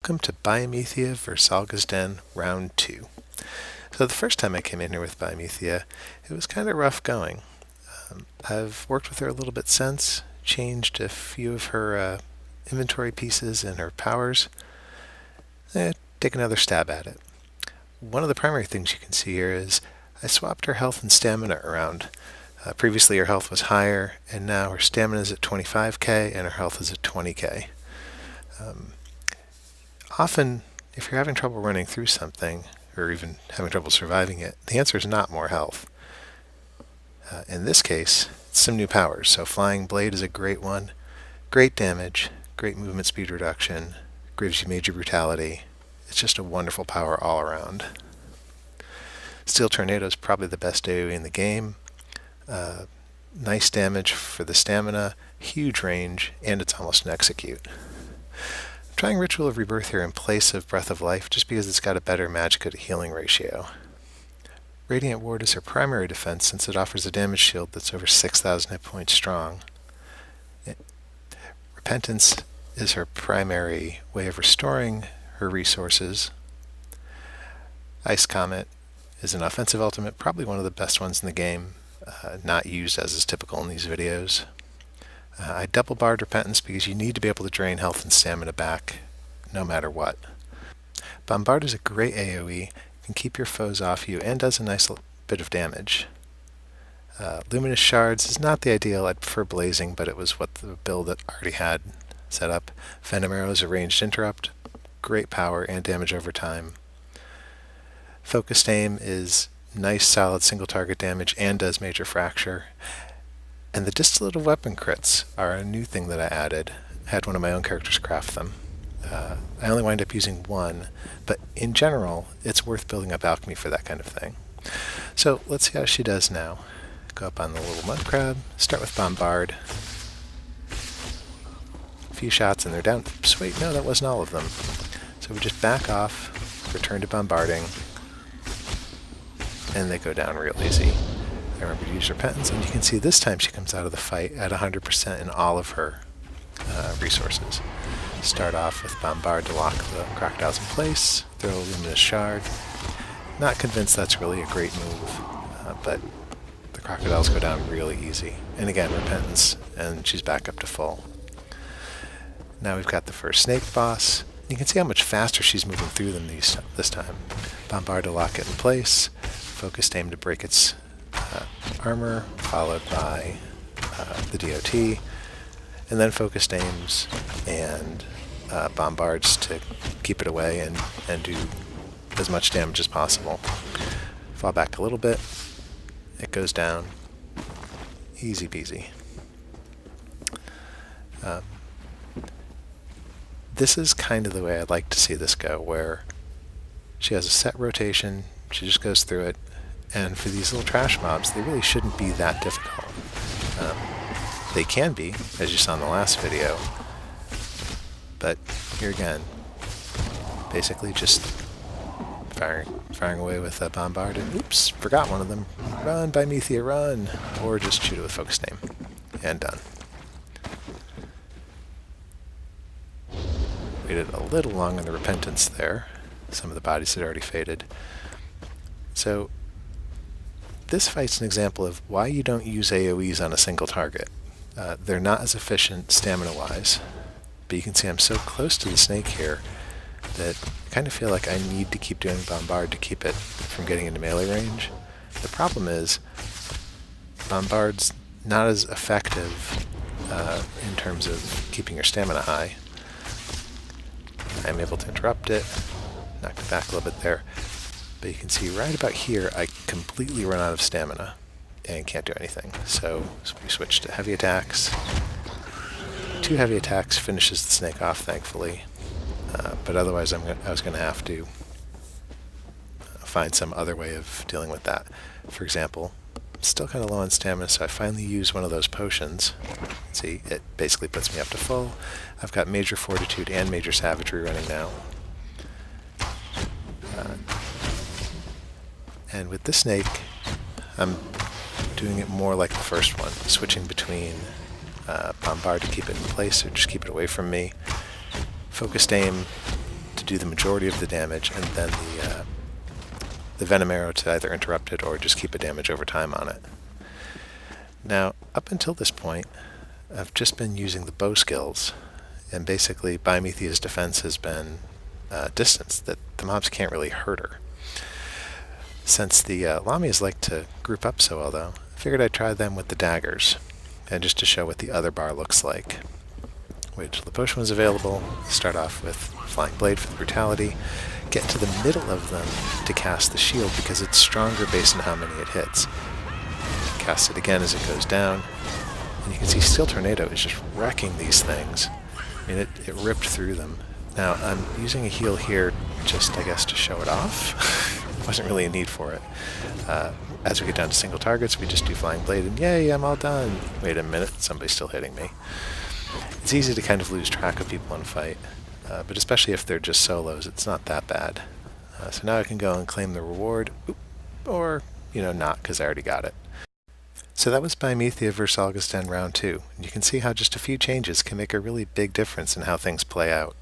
Welcome to Biemethia vs. Zalgaz Den, Round 2. So the first time I came in here with Biemethia, it was kind of rough going. I've worked with her a little bit since, changed a few of her inventory pieces and her powers. Take another stab at it. One of the primary things you can see here is I swapped her health and stamina around. Previously her health was higher, and now her stamina is at 25k and her health is at 20k. Often, if you're having trouble running through something, or even having trouble surviving it, the answer is not more health. In this case, it's some new powers. So Flying Blade is a great one. Great damage, great movement speed reduction, gives you major brutality. It's just a wonderful power all around. Steel Tornado is probably the best AoE in the game. Nice damage for the stamina, huge range, and it's almost an execute. I'm trying Ritual of Rebirth here in place of Breath of Life just because it's got a better magic to healing ratio. Radiant Ward is her primary defense since it offers a damage shield that's over 6,000 hit points strong. Repentance is her primary way of restoring her resources. Ice Comet is an offensive ultimate, probably one of the best ones in the game, not used as is typical in these videos. I double barred Repentance because you need to be able to drain health and stamina back no matter what. Bombard is a great AoE, can keep your foes off you, and does a nice bit of damage. Luminous Shards is not the ideal. I'd prefer Blazing, but it was what the build that already had set up. Venom Arrow is a ranged interrupt, great power and damage over time. Focused Aim is nice solid single target damage and does major fracture. And the Distillative Weapon crits are a new thing that I added. I had one of my own characters craft them. I only wind up using one, but in general, it's worth building up alchemy for that kind of thing. So let's see how she does now. Go up on the little mud crab, start with Bombard. A few shots and they're down. Oops, wait, no, that wasn't all of them. So we just back off, return to bombarding, and they go down real easy. I remember to use Repentance, and you can see this time she comes out of the fight at 100% in all of her resources. Start off with Bombard to lock the crocodiles in place, throw a Luminous Shard. Not convinced that's really a great move, but the crocodiles go down really easy. And again, Repentance, and she's back up to full. Now we've got the first snake boss. You can see how much faster she's moving through them this time. Bombard to lock it in place, Focused Aim to break its armor, followed by the DOT, and then Focused Aims and Bombards to keep it away and do as much damage as possible. Fall back a little bit, it goes down, easy peasy. This is kind of the way I'd like to see this go, where she has a set rotation, she just goes through it, and for these little trash mobs, they really shouldn't be that difficult. They can be, as you saw in the last video, but here again, basically just firing away with a Bombard, and oops, forgot one of them. Run, Biemethia, run! Or just shoot it with Focused Aim, and done. Waited a little long on the Repentance there. Some of the bodies had already faded. So this fight's an example of why you don't use AoEs on a single target. They're not as efficient stamina-wise, but you can see I'm so close to the snake here that I kind of feel like I need to keep doing Bombard to keep it from getting into melee range. The problem is Bombard's not as effective in terms of keeping your stamina high. I'm able to interrupt it, knock it back a little bit there. But you can see right about here, I completely run out of stamina and can't do anything. So we switch to heavy attacks. 2 heavy attacks finishes the snake off, thankfully. But otherwise, I was going to have to find some other way of dealing with that. For example, I'm still kind of low on stamina, so I finally use one of those potions. See, it basically puts me up to full. I've got Major Fortitude and Major Savagery running now. And with this snake, I'm doing it more like the first one, switching between Bombard to keep it in place or just keep it away from me, Focused Aim do the majority of the damage, and then the Venom Arrow to either interrupt it or just keep a damage over time on it. Now, up until this point, I've just been using the bow skills, and basically Biemethia's defense has been distance, that the mobs can't really hurt her. Since the Lamias like to group up so well, though, I figured I'd try them with the daggers, and just to show what the other bar looks like. Which the potion was available. Start off with Flying Blade for the brutality. Get into the middle of them to cast the shield because it's stronger based on how many it hits. Cast it again as it goes down. And you can see Steel Tornado is just wrecking these things. I mean, it ripped through them. Now, I'm using a heal here just, I guess, to show it off. There wasn't really a need for it. As we get down to single targets, we just do Flying Blade, and yay, I'm all done. Wait a minute, somebody's still hitting me. It's easy to kind of lose track of people in a fight, but especially if they're just solos, it's not that bad. So now I can go and claim the reward, or, not, because I already got it. So that was Biemethia vs. Zalgaz round 2. And you can see how just a few changes can make a really big difference in how things play out.